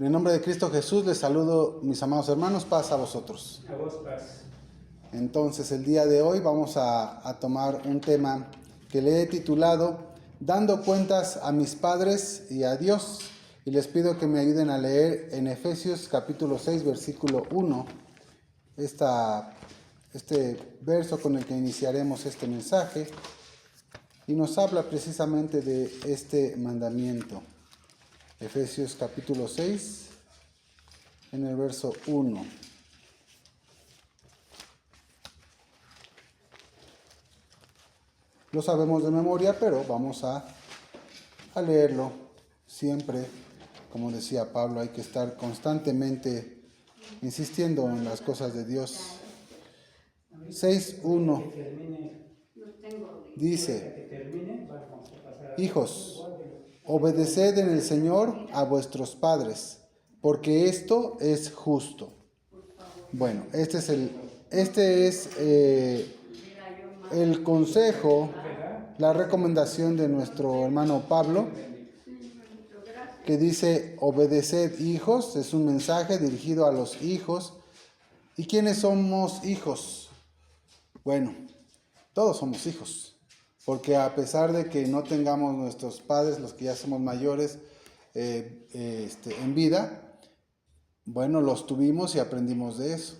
En el nombre de Cristo Jesús les saludo, mis amados hermanos, paz a vosotros. A vos paz. Entonces, el día de hoy vamos a tomar un tema que le he titulado Dando cuentas a mis padres y a Dios. Y les pido que me ayuden a leer en Efesios capítulo 6, versículo 1, este verso con el que iniciaremos este mensaje. Y nos habla precisamente de este mandamiento. Efesios capítulo 6, en el verso 1. Lo sabemos de memoria, pero vamos a leerlo siempre. Como decía Pablo, hay que estar constantemente insistiendo en las cosas de Dios. 6:1 dice: Hijos, obedeced en el Señor a vuestros padres, porque esto es justo. Bueno, este es el consejo, la recomendación de nuestro hermano Pablo, que dice: obedeced, hijos. Es un mensaje dirigido a los hijos. ¿Y quiénes somos hijos? Bueno, todos somos hijos, porque a pesar de que no tengamos nuestros padres, los que ya somos mayores, en vida, bueno, los tuvimos y aprendimos de eso.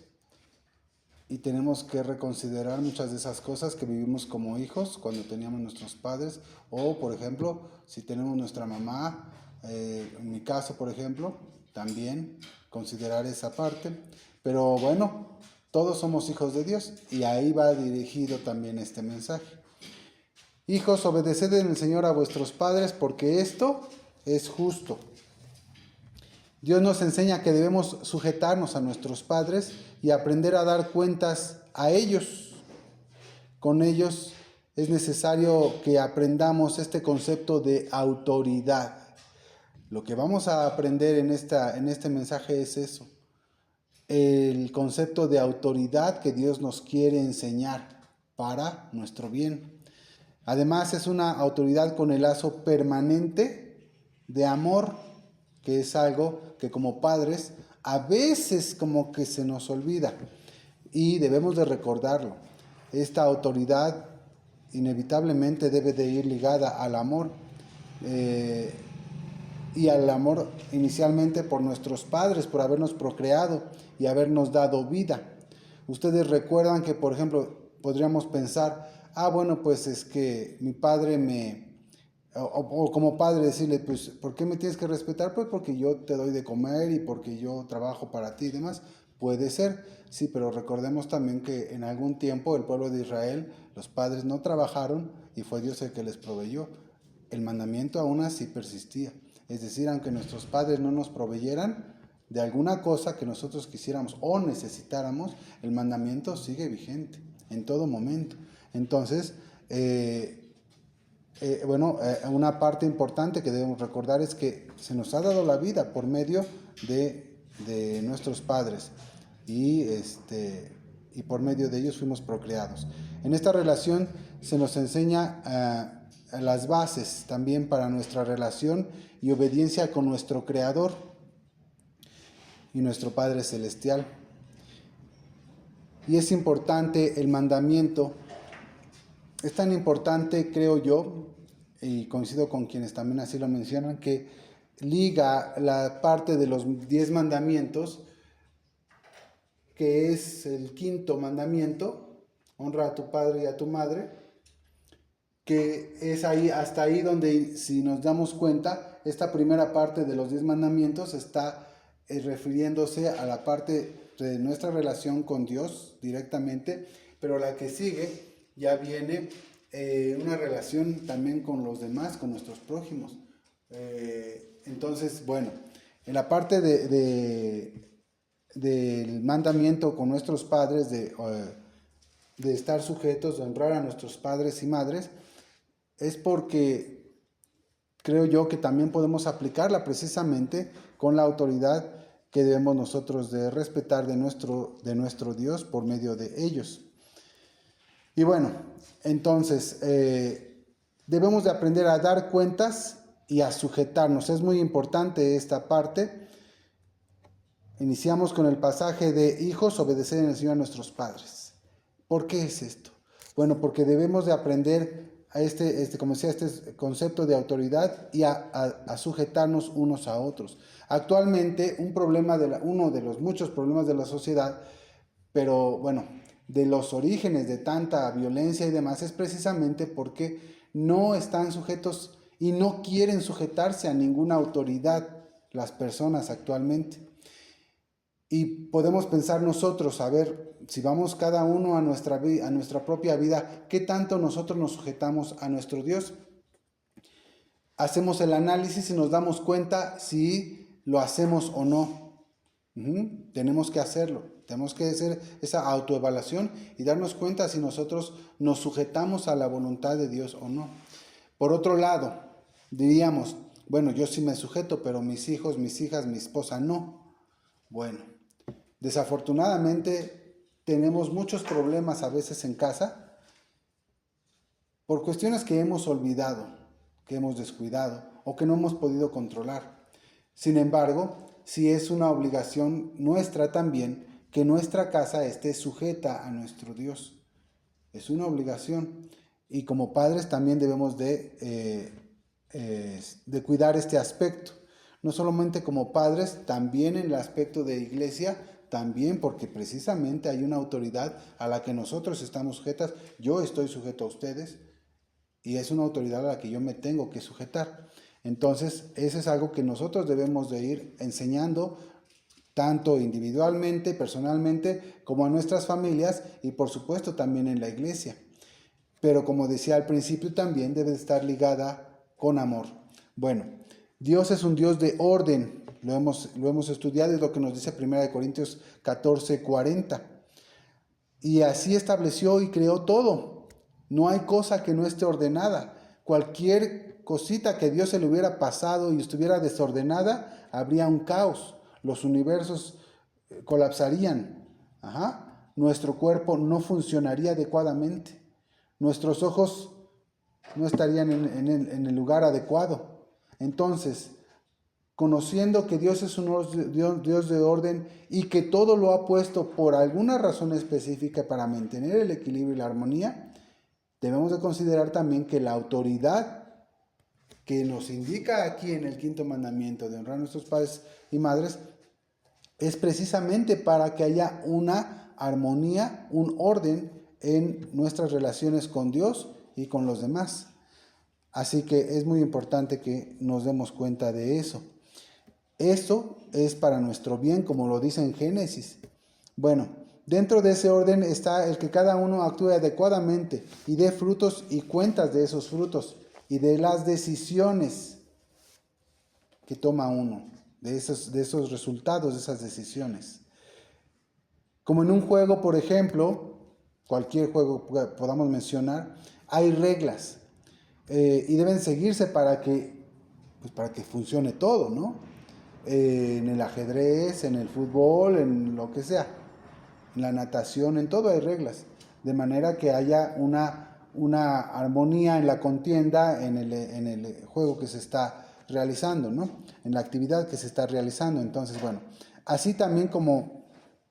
Y tenemos que reconsiderar muchas de esas cosas que vivimos como hijos cuando teníamos nuestros padres. O, por ejemplo, si tenemos nuestra mamá, en mi caso, por ejemplo, también considerar esa parte. Pero bueno, todos somos hijos de Dios y ahí va dirigido también este mensaje. Hijos, obedeced en el Señor a vuestros padres, porque esto es justo. Dios nos enseña que debemos sujetarnos a nuestros padres y aprender a dar cuentas a ellos. Con ellos es necesario que aprendamos este concepto de autoridad. Lo que vamos a aprender en este mensaje es eso. El concepto de autoridad que Dios nos quiere enseñar para nuestro bien. Además, es una autoridad con el lazo permanente de amor, que es algo que como padres a veces como que se nos olvida y debemos de recordarlo. Esta autoridad inevitablemente debe de ir ligada al amor, y al amor inicialmente por nuestros padres, por habernos procreado y habernos dado vida. Ustedes recuerdan que, por ejemplo, podríamos pensar, bueno, pues es que mi padre o como padre decirle, pues, ¿por qué me tienes que respetar? Pues porque yo te doy de comer y porque yo trabajo para ti y demás. Puede ser, sí, pero recordemos también que en algún tiempo el pueblo de Israel, los padres no trabajaron y fue Dios el que les proveyó. El mandamiento aún así persistía. Es decir, aunque nuestros padres no nos proveyeran de alguna cosa que nosotros quisiéramos o necesitáramos, el mandamiento sigue vigente en todo momento. Entonces, una parte importante que debemos recordar es que se nos ha dado la vida por medio de nuestros padres y por medio de ellos fuimos procreados. En esta relación se nos enseña las bases también para nuestra relación y obediencia con nuestro Creador y nuestro Padre Celestial. Y es importante el mandamiento. Es tan importante, creo yo, y coincido con quienes también así lo mencionan, que liga la parte de los 10 mandamientos, que es el quinto mandamiento: honra a tu padre y a tu madre, que es ahí, hasta ahí donde, si nos damos cuenta, esta primera parte de los 10 mandamientos está refiriéndose a la parte de nuestra relación con Dios directamente, pero la que sigue ya viene una relación también con los demás, con nuestros prójimos. Entonces, bueno, en la parte del mandamiento con nuestros padres, de estar sujetos, de honrar a nuestros padres y madres, es porque creo yo que también podemos aplicarla precisamente con la autoridad que debemos nosotros de respetar de nuestro Dios por medio de ellos. Y bueno, entonces debemos de aprender a dar cuentas y a sujetarnos. Es muy importante esta parte Iniciamos con el pasaje de hijos, obedeced en el Señor a nuestros padres. ¿Por qué es esto? Bueno, porque debemos de aprender a este concepto de autoridad y a sujetarnos unos a otros. Actualmente, uno de los muchos problemas de la sociedad, pero bueno, de los orígenes de tanta violencia y demás, es precisamente porque no están sujetos y no quieren sujetarse a ninguna autoridad las personas actualmente. Y podemos pensar nosotros, a ver, si vamos cada uno a nuestra propia vida, ¿qué tanto nosotros nos sujetamos a nuestro Dios? Hacemos el análisis y nos damos cuenta si lo hacemos o no. Tenemos que hacerlo, tenemos que hacer esa autoevaluación y darnos cuenta si nosotros nos sujetamos a la voluntad de Dios o no. Por otro lado, diríamos, bueno, yo sí me sujeto, pero mis hijos, mis hijas, mi esposa no. Bueno, desafortunadamente tenemos muchos problemas a veces en casa por cuestiones que hemos olvidado, que hemos descuidado o que no hemos podido controlar. Sin embargo, sí es una obligación nuestra también que nuestra casa esté sujeta a nuestro Dios. Es una obligación. Y como padres también debemos de cuidar este aspecto. No solamente como padres, también en el aspecto de iglesia, también porque precisamente hay una autoridad a la que nosotros estamos sujetas. Yo estoy sujeto a ustedes y es una autoridad a la que yo me tengo que sujetar. Entonces, eso es algo que nosotros debemos de ir enseñando tanto individualmente, personalmente, como a nuestras familias y por supuesto también en la iglesia. Pero como decía al principio, también debe estar ligada con amor. Bueno, Dios es un Dios de orden, lo hemos estudiado, es lo que nos dice 1 Corintios 14:40. Y así estableció y creó todo. No hay cosa que no esté ordenada. Cualquier cosita que Dios se le hubiera pasado y estuviera desordenada, habría un caos. Los universos colapsarían. Nuestro cuerpo no funcionaría adecuadamente. Nuestros ojos no estarían en el lugar adecuado. Entonces, conociendo que Dios es un Dios de orden y que todo lo ha puesto por alguna razón específica para mantener el equilibrio y la armonía, debemos de considerar también que la autoridad que nos indica aquí en el quinto mandamiento de honrar a nuestros padres y madres es precisamente para que haya una armonía, un orden en nuestras relaciones con Dios y con los demás. Así que es muy importante que nos demos cuenta de eso. Esto es para nuestro bien, como lo dice en Génesis. Bueno, dentro de ese orden está el que cada uno actúe adecuadamente y dé frutos y cuentas de esos frutos y de las decisiones que toma uno, de esos resultados, de esas decisiones. Como en un juego, por ejemplo, cualquier juego que podamos mencionar, hay reglas y deben seguirse para que funcione todo, ¿no? En el ajedrez, en el fútbol, en lo que sea, en la natación, en todo hay reglas, de manera que haya una armonía en la contienda, en el juego que se está realizando, ¿no? En la actividad que se está realizando. Entonces, bueno, así también como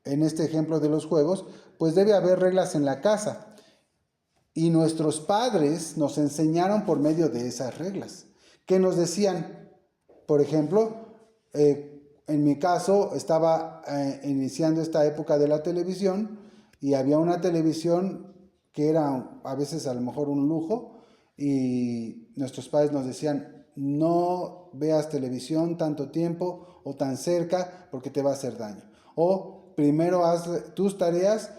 en este ejemplo de los juegos, pues debe haber reglas en la casa. Y nuestros padres nos enseñaron por medio de esas reglas. ¿Qué nos decían? Por ejemplo, en mi caso estaba iniciando esta época de la televisión y había una televisión que era a veces a lo mejor un lujo y nuestros padres nos decían, no veas televisión tanto tiempo o tan cerca porque te va a hacer daño. O primero haz tus tareas,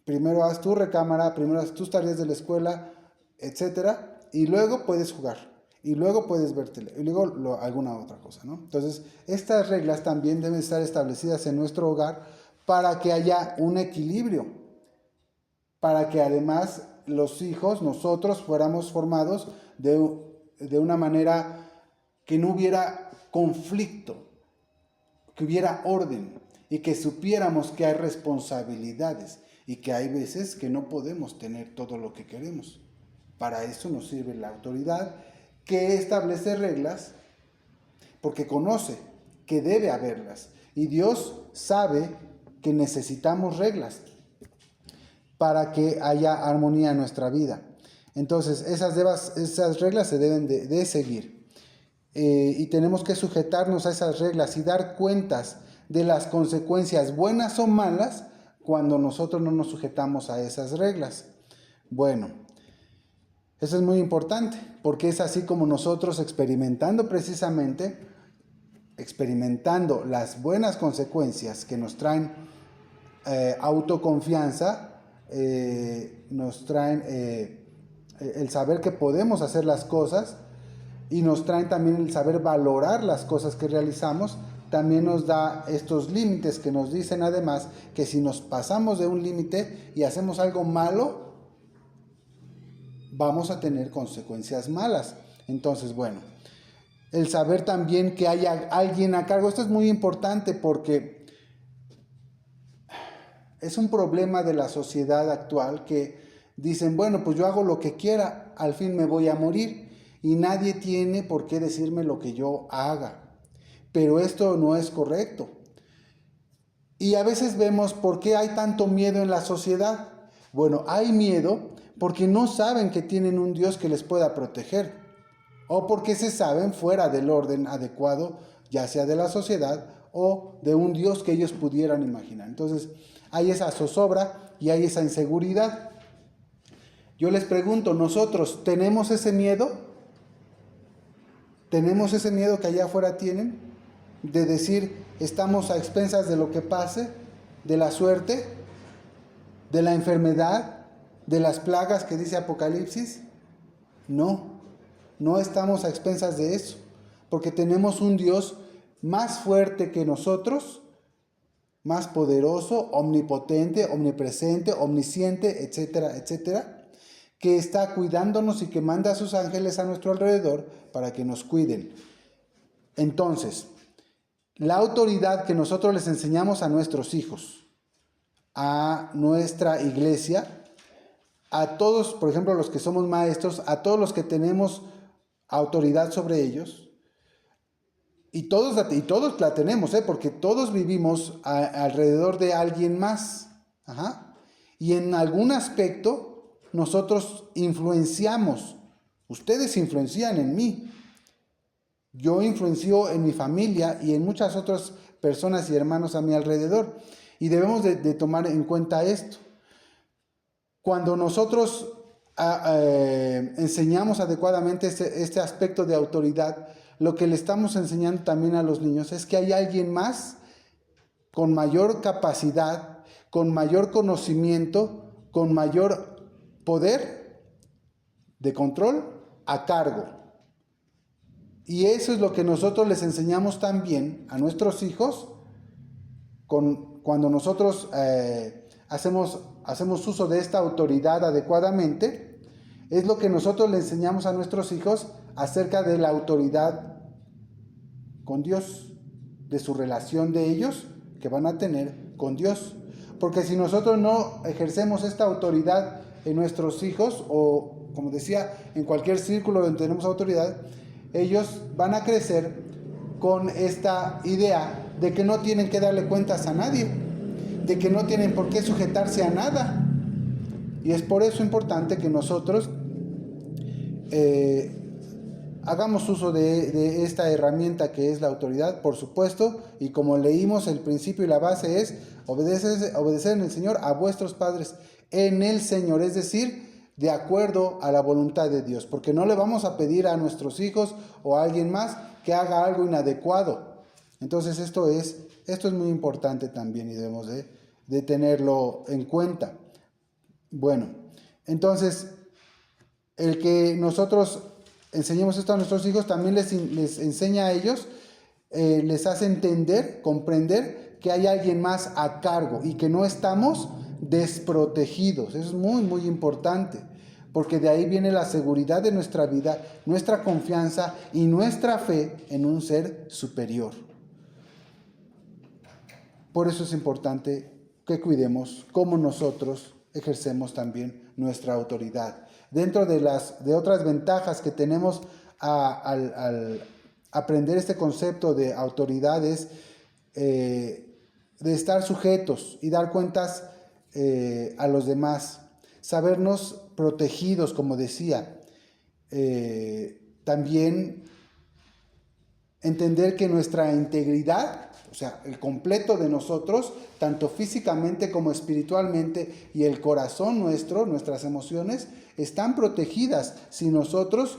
primero haz tu recámara, primero haz tus tareas de la escuela, etcétera, y luego puedes jugar, y luego puedes ver tele, y luego alguna otra cosa, ¿no? Entonces, estas reglas también deben estar establecidas en nuestro hogar para que haya un equilibrio, para que además los hijos, nosotros, fuéramos formados de una manera que no hubiera conflicto, que hubiera orden y que supiéramos que hay responsabilidades y que hay veces que no podemos tener todo lo que queremos. Para eso nos sirve la autoridad que establece reglas porque conoce que debe haberlas Y Dios sabe que necesitamos reglas para que haya armonía en nuestra vida. Entonces, esas reglas se deben de seguir. Y tenemos que sujetarnos a esas reglas y dar cuentas de las consecuencias buenas o malas cuando nosotros no nos sujetamos a esas reglas. Bueno, eso es muy importante, porque es así como nosotros experimentando las buenas consecuencias que nos traen autoconfianza, nos traen el saber que podemos hacer las cosas y nos traen también el saber valorar las cosas que realizamos. También nos da estos límites que nos dicen además que si nos pasamos de un límite y hacemos algo malo, vamos a tener consecuencias malas. Entonces, bueno, el saber también que haya alguien a cargo, esto es muy importante porque es un problema de la sociedad actual que dicen, bueno, pues yo hago lo que quiera, al fin me voy a morir y nadie tiene por qué decirme lo que yo haga. Pero esto no es correcto. Y a veces vemos por qué hay tanto miedo en la sociedad. Bueno, hay miedo porque no saben que tienen un Dios que les pueda proteger, o porque se saben fuera del orden adecuado, ya sea de la sociedad o de un Dios que ellos pudieran imaginar. Entonces, hay esa zozobra y hay esa inseguridad. Yo les pregunto, ¿nosotros tenemos ese miedo? ¿Tenemos ese miedo que allá afuera tienen? De decir, estamos a expensas de lo que pase, de la suerte, de la enfermedad, de las plagas que dice Apocalipsis. No estamos a expensas de eso, porque tenemos un Dios más fuerte que nosotros, más poderoso, omnipotente, omnipresente, omnisciente, etcétera, etcétera, que está cuidándonos y que manda a sus ángeles a nuestro alrededor para que nos cuiden. Entonces, la autoridad que nosotros les enseñamos a nuestros hijos, a nuestra iglesia, a todos, por ejemplo, los que somos maestros, a todos los que tenemos autoridad sobre ellos, y todos la tenemos, porque todos vivimos alrededor de alguien más. Y en algún aspecto nosotros influenciamos. Ustedes influencian en mí. Yo influencio en mi familia y en muchas otras personas y hermanos a mi alrededor. Y debemos de tomar en cuenta esto. Cuando nosotros enseñamos adecuadamente este aspecto de autoridad, lo que le estamos enseñando también a los niños es que hay alguien más con mayor capacidad, con mayor conocimiento, con mayor poder de control a cargo. Y eso es lo que nosotros les enseñamos también a nuestros hijos cuando nosotros hacemos uso de esta autoridad adecuadamente. Es lo que nosotros le enseñamos a nuestros hijos acerca de la autoridad con Dios, de su relación de ellos que van a tener con Dios. Porque si nosotros no ejercemos esta autoridad en nuestros hijos, o como decía, en cualquier círculo donde tenemos autoridad, ellos van a crecer con esta idea de que no tienen que darle cuentas a nadie, de que no tienen por qué sujetarse a nada. Y es por eso importante que nosotros hagamos uso de esta herramienta que es la autoridad, por supuesto, y como leímos, el principio y la base es obedecer en el Señor a vuestros padres en el Señor, es decir, de acuerdo a la voluntad de Dios, porque no le vamos a pedir a nuestros hijos o a alguien más que haga algo inadecuado. Entonces esto es muy importante también y debemos de tenerlo en cuenta. Bueno, entonces el que nosotros enseñemos esto a nuestros hijos también les enseña a ellos, les hace entender, comprender que hay alguien más a cargo y que no estamos desprotegidos. Eso es muy, muy importante, porque de ahí viene la seguridad de nuestra vida, nuestra confianza y nuestra fe en un ser superior. Por eso es importante que cuidemos cómo nosotros ejercemos también nuestra autoridad. Dentro de otras ventajas que tenemos al aprender este concepto de autoridad es de estar sujetos y dar cuentas a los demás, sabernos protegidos, como decía, también entender que nuestra integridad, o sea, el completo de nosotros, tanto físicamente como espiritualmente, y el corazón nuestro, nuestras emociones, están protegidas si nosotros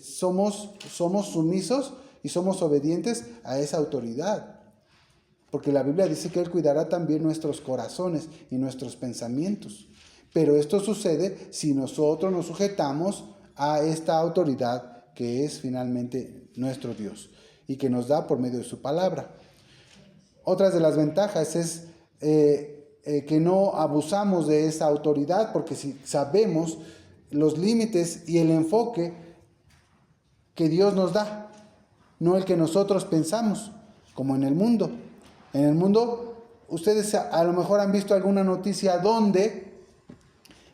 somos sumisos y somos obedientes a esa autoridad. Porque la Biblia dice que Él cuidará también nuestros corazones y nuestros pensamientos. Pero esto sucede si nosotros nos sujetamos a esta autoridad que es finalmente nuestro Dios y que nos da por medio de su palabra. Otras de las ventajas es que no abusamos de esa autoridad, porque si sabemos los límites y el enfoque que Dios nos da, no el que nosotros pensamos, como en el mundo. En el mundo, ustedes a lo mejor han visto alguna noticia donde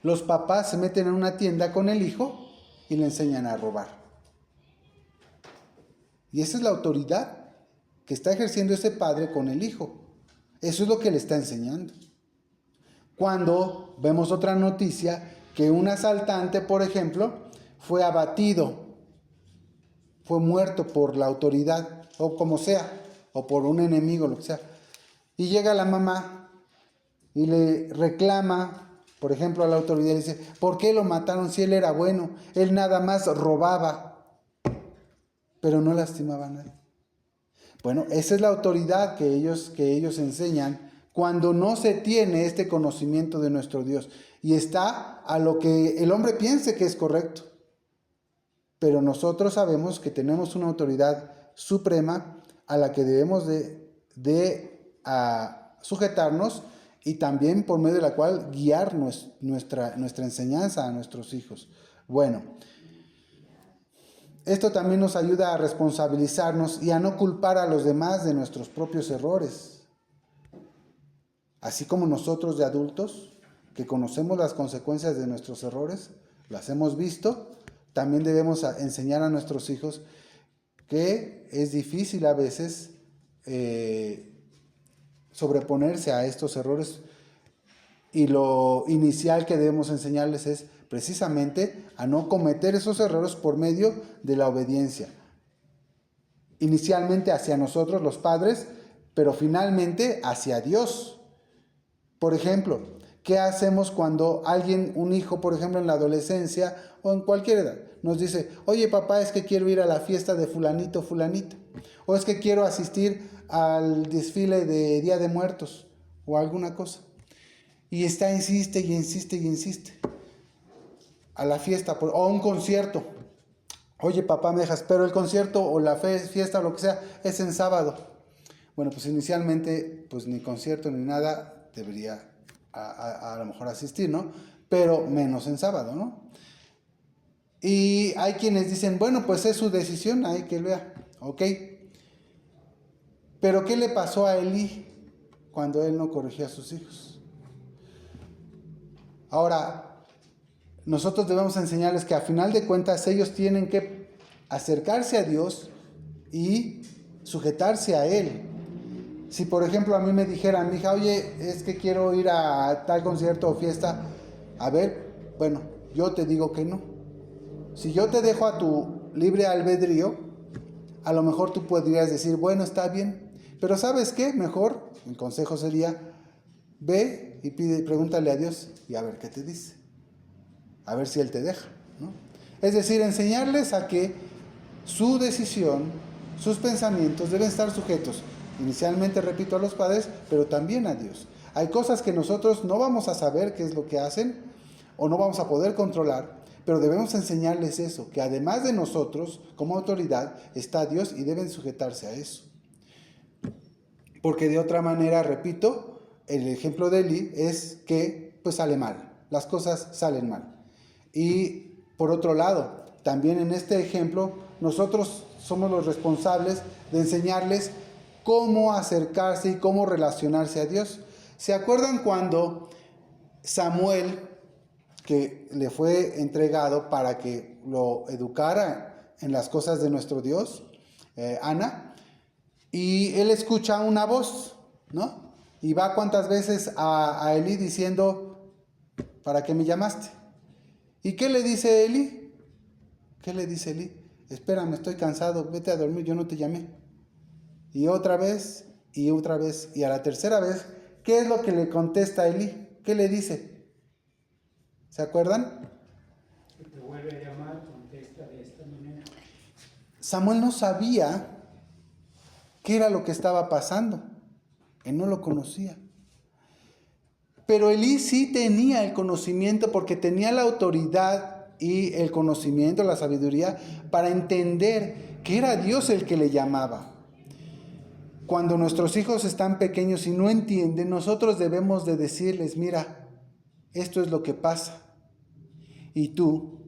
los papás se meten en una tienda con el hijo y le enseñan a robar. Y esa es la autoridad que está ejerciendo ese padre con el hijo. Eso es lo que le está enseñando. Cuando vemos otra noticia que un asaltante, por ejemplo, fue abatido, fue muerto por la autoridad, o como sea, o por un enemigo, lo que sea. Y llega la mamá y le reclama, por ejemplo, a la autoridad, y dice, ¿por qué lo mataron si él era bueno? Él nada más robaba, pero no lastimaba a nadie. Bueno, esa es la autoridad que ellos enseñan cuando no se tiene este conocimiento de nuestro Dios y está a lo que el hombre piense que es correcto. Pero nosotros sabemos que tenemos una autoridad suprema a la que debemos de sujetarnos y también por medio de la cual guiar nuestra enseñanza a nuestros hijos. Bueno, esto también nos ayuda a responsabilizarnos y a no culpar a los demás de nuestros propios errores. Así como nosotros de adultos, que conocemos las consecuencias de nuestros errores, las hemos visto, también debemos enseñar a nuestros hijos que es difícil a veces sobreponerse a estos errores, y lo inicial que debemos enseñarles es precisamente a no cometer esos errores por medio de la obediencia. Inicialmente hacia nosotros los padres, pero finalmente hacia Dios. Por ejemplo, ¿qué hacemos cuando un hijo, por ejemplo, en la adolescencia o en cualquier edad, nos dice, oye papá, es que quiero ir a la fiesta de fulanito, fulanita, o es que quiero asistir al desfile de Día de Muertos o alguna cosa? Y insiste y insiste y insiste. A la fiesta o a un concierto. Oye papá, me dejas, pero el concierto o la fiesta o lo que sea es en sábado. Bueno, pues inicialmente pues ni concierto ni nada debería a lo mejor asistir, ¿no? Pero menos en sábado, ¿no? Y hay quienes dicen, bueno, pues es su decisión, hay que vea, ok. Pero ¿qué le pasó a Elí cuando él no corrigió a sus hijos? Ahora, nosotros debemos enseñarles que a final de cuentas ellos tienen que acercarse a Dios y sujetarse a Él. Si por ejemplo a mí me dijeran, mi hija, oye, es que quiero ir a tal concierto o fiesta, a ver, bueno, yo te digo que no. Si yo te dejo a tu libre albedrío, a lo mejor tú podrías decir, bueno, está bien, pero ¿sabes qué? Mejor, el consejo sería, ve y pregúntale a Dios y a ver qué te dice. A ver si Él te deja, ¿no? Es decir, enseñarles a que su decisión, sus pensamientos deben estar sujetos, inicialmente, repito, a los padres, pero también a Dios. Hay cosas que nosotros no vamos a saber qué es lo que hacen o no vamos a poder controlar, pero debemos enseñarles eso, que además de nosotros, como autoridad, está Dios y deben sujetarse a eso. Porque de otra manera, repito, el ejemplo de Eli es que pues sale mal, las cosas salen mal. Y por otro lado, también en este ejemplo, nosotros somos los responsables de enseñarles cómo acercarse y cómo relacionarse a Dios. ¿Se acuerdan cuando Samuel, que le fue entregado para que lo educara en las cosas de nuestro Dios, Ana, y él escucha una voz, ¿no? Y va cuantas veces a Elí diciendo, ¿para qué me llamaste? ¿Y qué le dice Elí? ¿Qué le dice Elí? Espérame, estoy cansado, vete a dormir, yo no te llamé. Y otra vez, y otra vez, y a la tercera vez, ¿qué es lo que le contesta Elí? ¿Qué le dice? ¿Se acuerdan? Si te vuelve a llamar, contesta de esta manera. Samuel no sabía qué era lo que estaba pasando. Él no lo conocía. Pero Elí sí tenía el conocimiento porque tenía la autoridad y el conocimiento, la sabiduría para entender que era Dios el que le llamaba. Cuando nuestros hijos están pequeños y no entienden, nosotros debemos de decirles, mira, esto es lo que pasa. Y tú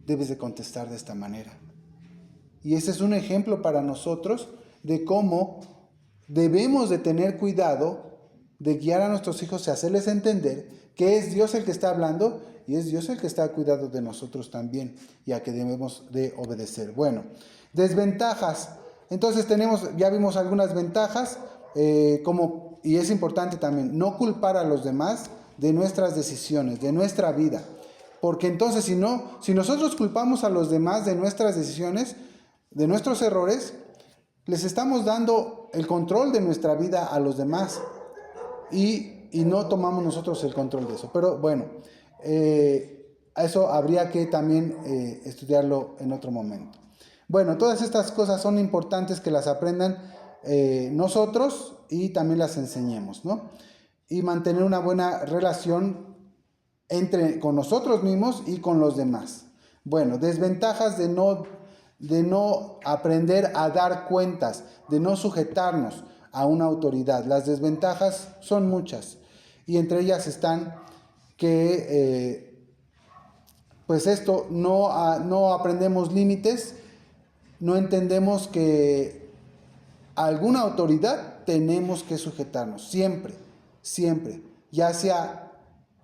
debes de contestar de esta manera. Y ese es un ejemplo para nosotros de cómo debemos de tener cuidado de guiar a nuestros hijos y hacerles entender que es Dios el que está hablando y es Dios el que está cuidando de nosotros también, y a que debemos de obedecer. Bueno, desventajas. Entonces ya vimos algunas ventajas, y es importante también no culpar a los demás de nuestras decisiones, de nuestra vida. Porque entonces si nosotros culpamos a los demás de nuestras decisiones, de nuestros errores, les estamos dando el control de nuestra vida a los demás y no tomamos nosotros el control de eso. Pero bueno, eso habría que también estudiarlo en otro momento. Bueno, todas estas cosas son importantes que las aprendan nosotros y también las enseñemos, ¿no? Y mantener una buena relación con nosotros mismos y con los demás. Bueno, desventajas de no aprender a dar cuentas, de no sujetarnos a una autoridad. Las desventajas son muchas y entre ellas están que no aprendemos límites, no entendemos que a alguna autoridad tenemos que sujetarnos, siempre, ya sea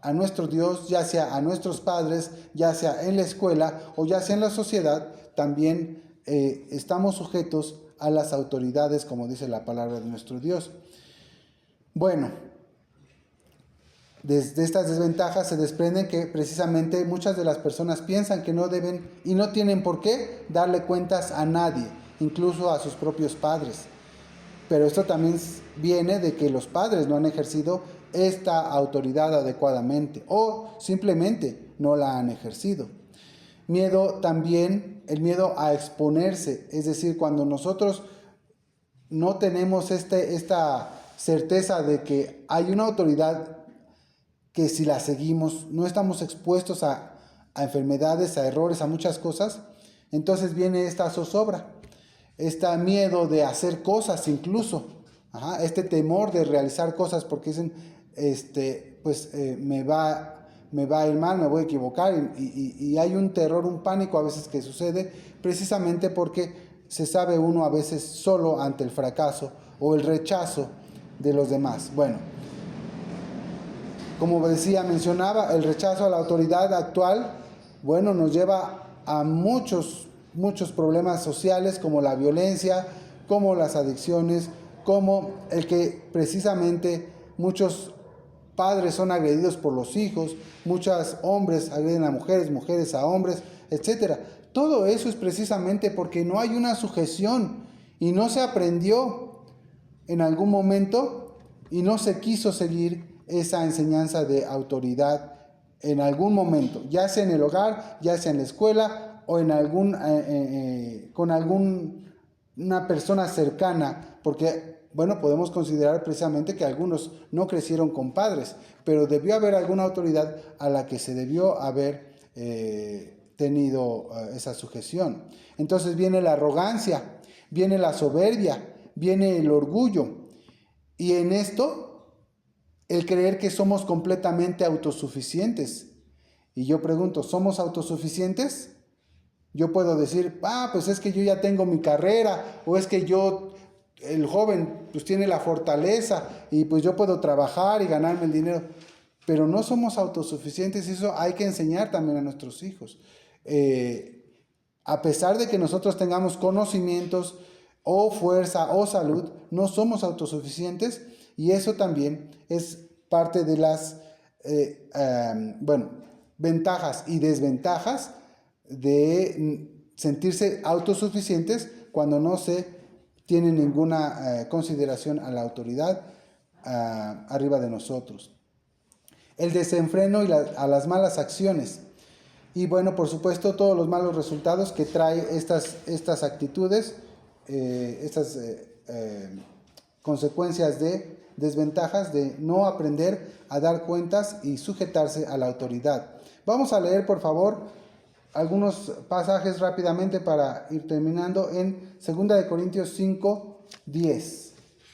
a nuestro Dios, ya sea a nuestros padres, ya sea en la escuela o ya sea en la sociedad, también estamos sujetos a las autoridades, como dice la palabra de nuestro Dios. Bueno, de estas desventajas se desprenden que precisamente muchas de las personas piensan que no deben y no tienen por qué darle cuentas a nadie, incluso a sus propios padres. Pero esto también viene de que los padres no han ejercido esta autoridad adecuadamente o simplemente no la han ejercido. Miedo también, el miedo a exponerse, es decir, cuando nosotros no tenemos esta certeza de que hay una autoridad que si la seguimos no estamos expuestos a enfermedades, a errores, a muchas cosas, entonces viene esta zozobra, este miedo de hacer cosas incluso, este temor de realizar cosas porque dicen, me va a ir mal, me voy a equivocar y hay un terror, un pánico a veces que sucede precisamente porque se sabe uno a veces solo ante el fracaso o el rechazo de los demás. Bueno, como mencionaba, el rechazo a la autoridad actual, bueno, nos lleva a muchos problemas sociales como la violencia, como las adicciones, como el que precisamente muchos padres son agredidos por los hijos, muchos hombres agreden a mujeres, mujeres a hombres, etc. Todo eso es precisamente porque no hay una sujeción y no se aprendió en algún momento y no se quiso seguir esa enseñanza de autoridad en algún momento, ya sea en el hogar, ya sea en la escuela o con alguna persona cercana, porque bueno, podemos considerar precisamente que algunos no crecieron con padres, pero debió haber alguna autoridad a la que se debió haber tenido esa sujeción. Entonces viene la arrogancia, viene la soberbia, viene el orgullo, y en esto el creer que somos completamente autosuficientes. Y yo pregunto, ¿somos autosuficientes? Yo puedo decir, pues es que yo ya tengo mi carrera, o es que el joven, pues tiene la fortaleza, y pues yo puedo trabajar y ganarme el dinero. Pero no somos autosuficientes, y eso hay que enseñar también a nuestros hijos. A pesar de que nosotros tengamos conocimientos, o fuerza o salud, no somos autosuficientes, y eso también es parte de las ventajas y desventajas de sentirse autosuficientes cuando no se tiene ninguna consideración a la autoridad arriba de nosotros. El desenfreno y a las malas acciones. Y bueno, por supuesto, todos los malos resultados que trae estas actitudes, estas consecuencias de desventajas de no aprender a dar cuentas y sujetarse a la autoridad. Vamos a leer, por favor, algunos pasajes rápidamente para ir terminando en 2 de Corintios 5:10.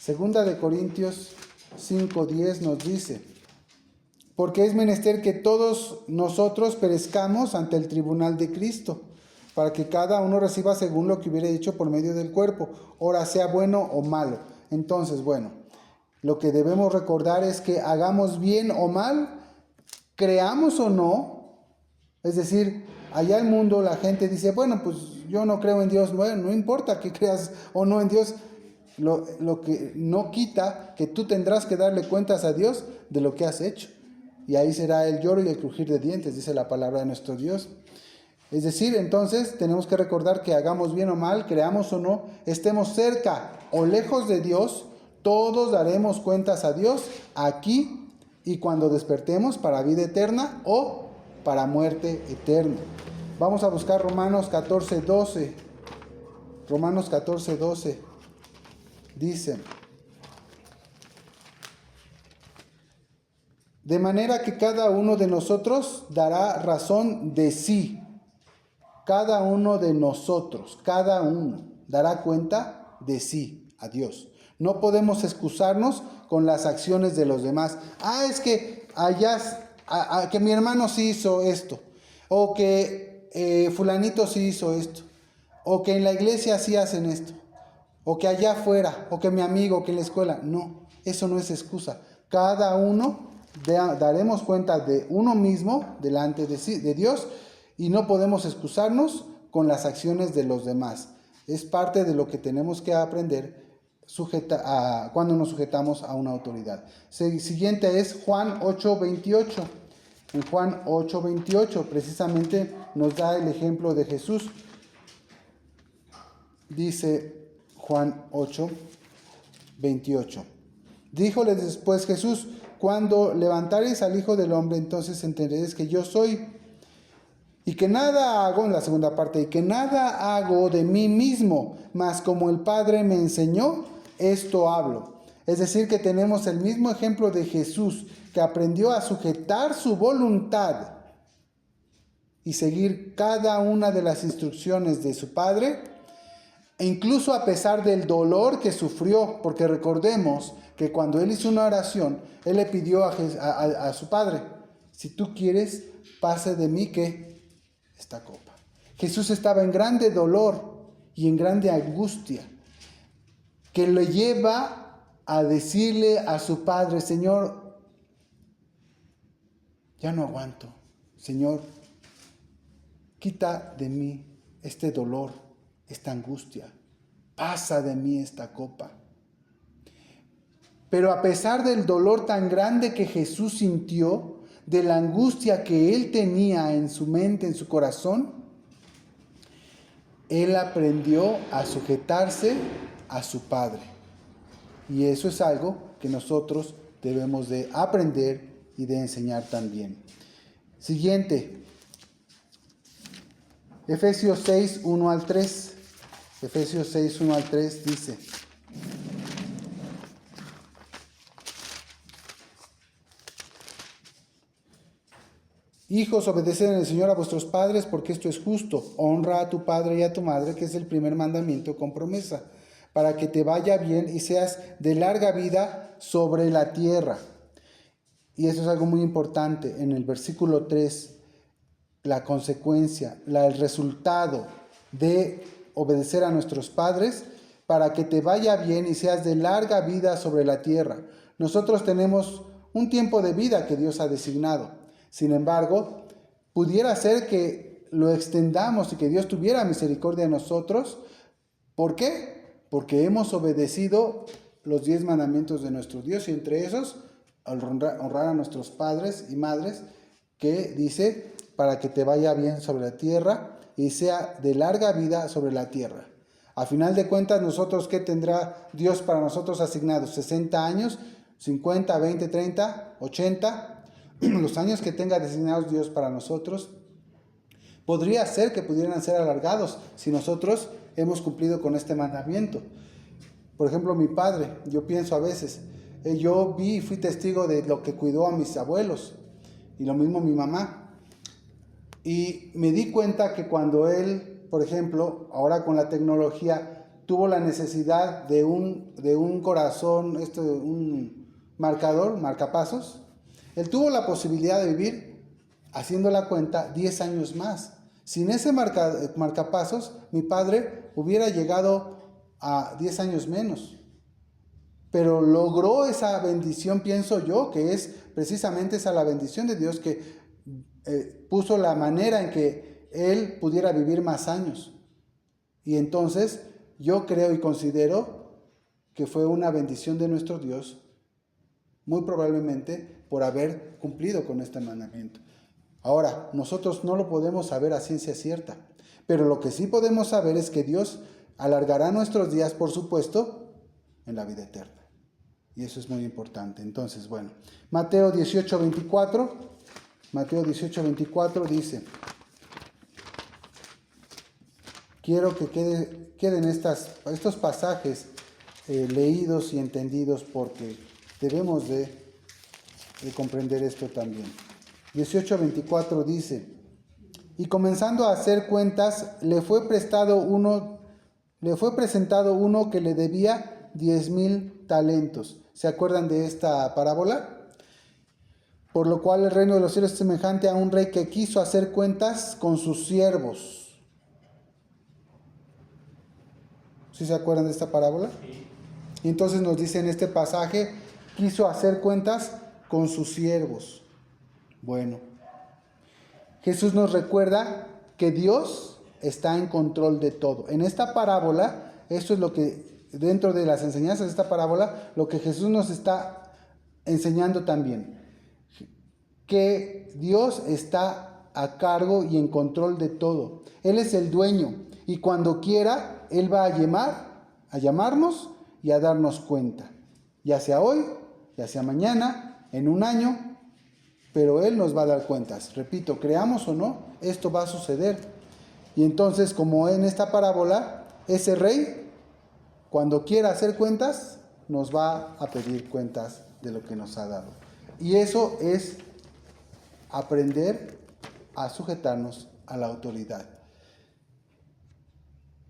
2 de Corintios 5:10 nos dice: porque es menester que todos nosotros perezcamos ante el tribunal de Cristo, para que cada uno reciba según lo que hubiere hecho por medio del cuerpo, ora sea bueno o malo. Entonces, bueno, lo que debemos recordar es que hagamos bien o mal, creamos o no, es decir, allá el mundo la gente dice, bueno, pues yo no creo en Dios. Bueno, no importa que creas o no en Dios, lo que no quita que tú tendrás que darle cuentas a Dios de lo que has hecho. Y ahí será el lloro y el crujir de dientes, dice la palabra de nuestro Dios. Es decir, entonces tenemos que recordar que hagamos bien o mal, creamos o no, estemos cerca o lejos de Dios, todos daremos cuentas a Dios aquí y cuando despertemos para vida eterna o para muerte eterna. Vamos a buscar Romanos 14:12. Romanos 14:12 dice: de manera que cada uno de nosotros dará razón de sí. Cada uno de nosotros, cada uno dará cuenta de sí a Dios. No podemos excusarnos con las acciones de los demás. Es que allá, que mi hermano sí hizo esto, o que fulanito sí hizo esto, o que en la iglesia sí hacen esto, o que allá afuera, o que mi amigo, que en la escuela. No, eso no es excusa. Cada uno daremos cuenta de uno mismo delante de Dios, y no podemos excusarnos con las acciones de los demás. Es parte de lo que tenemos que aprender cuando nos sujetamos a una autoridad. Siguiente es Juan 8:28. En Juan 8:28 precisamente nos da el ejemplo de Jesús. Dice Juan 8:28. Díjoles después Jesús: cuando levantareis al Hijo del Hombre, entonces entenderéis que yo soy, y que nada hago, en la segunda parte, y que nada hago de mí mismo, mas como el Padre me enseñó, esto hablo. Es decir, que tenemos el mismo ejemplo de Jesús, que aprendió a sujetar su voluntad y seguir cada una de las instrucciones de su Padre, e incluso a pesar del dolor que sufrió, porque recordemos que cuando él hizo una oración, él le pidió a su Padre: si tú quieres, pase de mí que esta copa. Jesús estaba en grande dolor y en grande angustia, que le lleva a decirle a su Padre: Señor, ya no aguanto. Señor, quita de mí este dolor, esta angustia. Pasa de mí esta copa. Pero a pesar del dolor tan grande que Jesús sintió, de la angustia que él tenía en su mente, en su corazón, él aprendió a sujetarse a su Padre. Y eso es algo que nosotros debemos de aprender y de enseñar también. Siguiente, Efesios 6:1-3. Efesios 6:1-3 dice: hijos, obedeced en el Señor a vuestros padres, porque esto es justo. Honra a tu padre y a tu madre, que es el primer mandamiento con promesa, para que te vaya bien y seas de larga vida sobre la tierra. Y eso es algo muy importante. En el versículo 3, la consecuencia, el resultado de obedecer a nuestros padres, para que te vaya bien y seas de larga vida sobre la tierra. Nosotros tenemos un tiempo de vida que Dios ha designado. Sin embargo, pudiera ser que lo extendamos y que Dios tuviera misericordia de nosotros. ¿Por qué? porque hemos obedecido los 10 mandamientos de nuestro Dios, y entre esos, honrar a nuestros padres y madres, que dice, para que te vaya bien sobre la tierra y sea de larga vida sobre la tierra. A final de cuentas, nosotros, ¿qué tendrá Dios para nosotros asignados? 60 años, 50, 20, 30, 80, los años que tenga designados Dios para nosotros. Podría ser que pudieran ser alargados si nosotros hemos cumplido con este mandamiento. Por ejemplo, mi padre, yo pienso a veces, yo vi y fui testigo de lo que cuidó a mis abuelos, y lo mismo mi mamá. Y me di cuenta que cuando él, por ejemplo, ahora con la tecnología, tuvo la necesidad de un corazón, un marcador, marcapasos, él tuvo la posibilidad de vivir, haciendo la cuenta, 10 años más. Sin ese marcapasos, mi padre hubiera llegado a 10 años menos. Pero logró esa bendición, pienso yo, que es precisamente esa la bendición de Dios, que puso la manera en que él pudiera vivir más años. Y entonces yo creo y considero que fue una bendición de nuestro Dios, muy probablemente por haber cumplido con este mandamiento. Ahora, nosotros no lo podemos saber a ciencia cierta, pero lo que sí podemos saber es que Dios alargará nuestros días, por supuesto, en la vida eterna. Y eso es muy importante. Entonces, bueno, Mateo 18:24 dice, quiero que queden estos pasajes leídos y entendidos, porque debemos de comprender esto también. 18:24 dice, y comenzando a hacer cuentas, le fue presentado uno que le debía 10,000 talentos. ¿Se acuerdan de esta parábola? Por lo cual el reino de los cielos es semejante a un rey que quiso hacer cuentas con sus siervos. ¿Sí se acuerdan de esta parábola? Sí. Y entonces nos dice en este pasaje, quiso hacer cuentas con sus siervos. Bueno, Jesús nos recuerda que Dios está en control de todo. En esta parábola, esto es lo que, dentro de las enseñanzas de esta parábola, lo que Jesús nos está enseñando también, que Dios está a cargo y en control de todo. Él es el dueño, y cuando quiera, Él va a llamarnos y a darnos cuenta, ya sea hoy, ya sea mañana, en un año, pero Él nos va a dar cuentas. Repito, creamos o no, esto va a suceder. Y entonces, como en esta parábola, ese rey, cuando quiera hacer cuentas, nos va a pedir cuentas de lo que nos ha dado. Y eso es aprender a sujetarnos a la autoridad.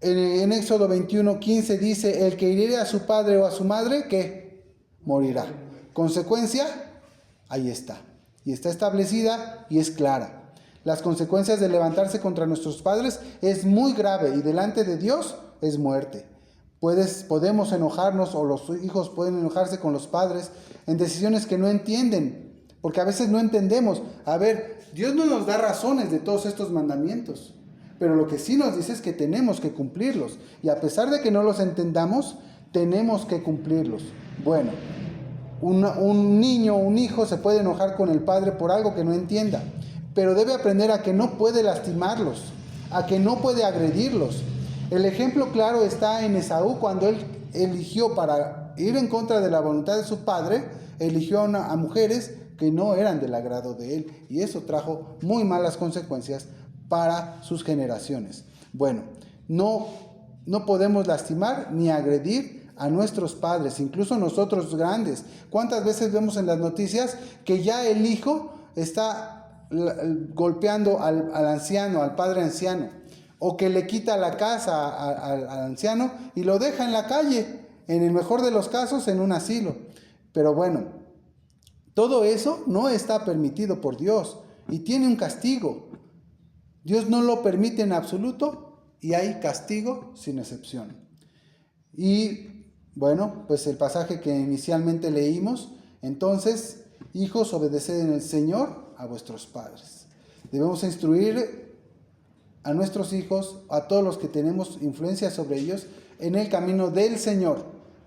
En Éxodo 21:15 dice, el que hiriere a su padre o a su madre, ¿qué? Morirá. Consecuencia, ahí está. Y está establecida y es clara. Las consecuencias de levantarse contra nuestros padres es muy grave, y delante de Dios es muerte. Podemos enojarnos, o los hijos pueden enojarse con los padres en decisiones que no entienden, porque a veces no entendemos. A ver, Dios no nos da razones de todos estos mandamientos, pero lo que sí nos dice es que tenemos que cumplirlos, y a pesar de que no los entendamos, tenemos que cumplirlos. Bueno, un niño o un hijo se puede enojar con el padre por algo que no entienda, pero debe aprender a que no puede lastimarlos, a que no puede agredirlos. El ejemplo claro está en Esaú, cuando él eligió, para ir en contra de la voluntad de su padre, eligió a mujeres que no eran del agrado de él, y eso trajo muy malas consecuencias para sus generaciones. Bueno, no podemos lastimar ni agredir a nuestros padres, incluso nosotros grandes. ¿Cuántas veces vemos en las noticias que ya el hijo está golpeando al anciano, al padre anciano, o que le quita la casa al anciano y lo deja en la calle, en el mejor de los casos en un asilo? Pero bueno, todo eso no está permitido por Dios y tiene un castigo. Dios no lo permite en absoluto, y hay castigo sin excepción. Y bueno, pues el pasaje que inicialmente leímos, entonces, hijos, obedeced en el Señor a vuestros padres. Debemos instruir a nuestros hijos, a todos los que tenemos influencia sobre ellos, en el camino del Señor,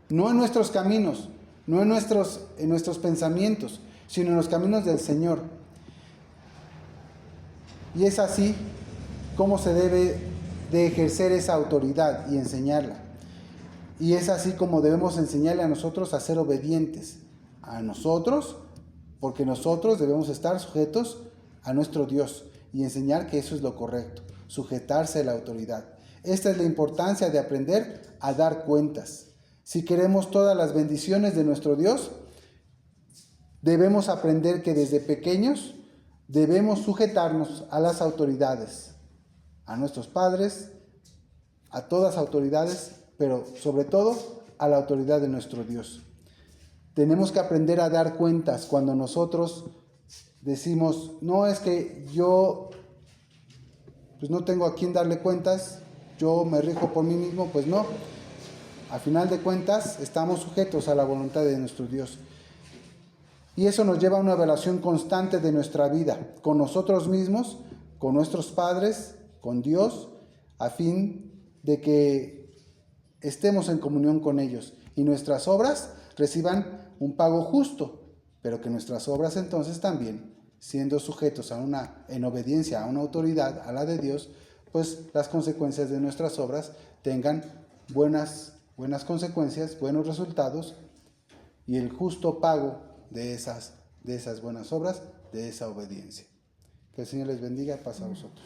no en nuestros caminos, no en nuestros pensamientos, sino en los caminos del Señor. Y es así como se debe de ejercer esa autoridad y enseñarla. Y es así como debemos enseñarle a nosotros a ser obedientes. A nosotros, porque nosotros debemos estar sujetos a nuestro Dios y enseñar que eso es lo correcto, sujetarse a la autoridad. Esta es la importancia de aprender a dar cuentas. Si queremos todas las bendiciones de nuestro Dios, debemos aprender que desde pequeños debemos sujetarnos a las autoridades, a nuestros padres, a todas autoridades, pero sobre todo a la autoridad de nuestro Dios. Tenemos que aprender a dar cuentas cuando nosotros decimos, no, es que yo pues no tengo a quién darle cuentas, yo me rijo por mí mismo. Pues no, a final de cuentas estamos sujetos a la voluntad de nuestro Dios. Y eso nos lleva a una relación constante de nuestra vida, con nosotros mismos, con nuestros padres, con Dios, a fin de que estemos en comunión con ellos y nuestras obras reciban un pago justo, pero que nuestras obras entonces también, siendo sujetos en obediencia a una autoridad, a la de Dios, pues las consecuencias de nuestras obras tengan buenas consecuencias, buenos resultados y el justo pago de esas buenas obras, de esa obediencia. Que el Señor les bendiga. Pasa a vosotros.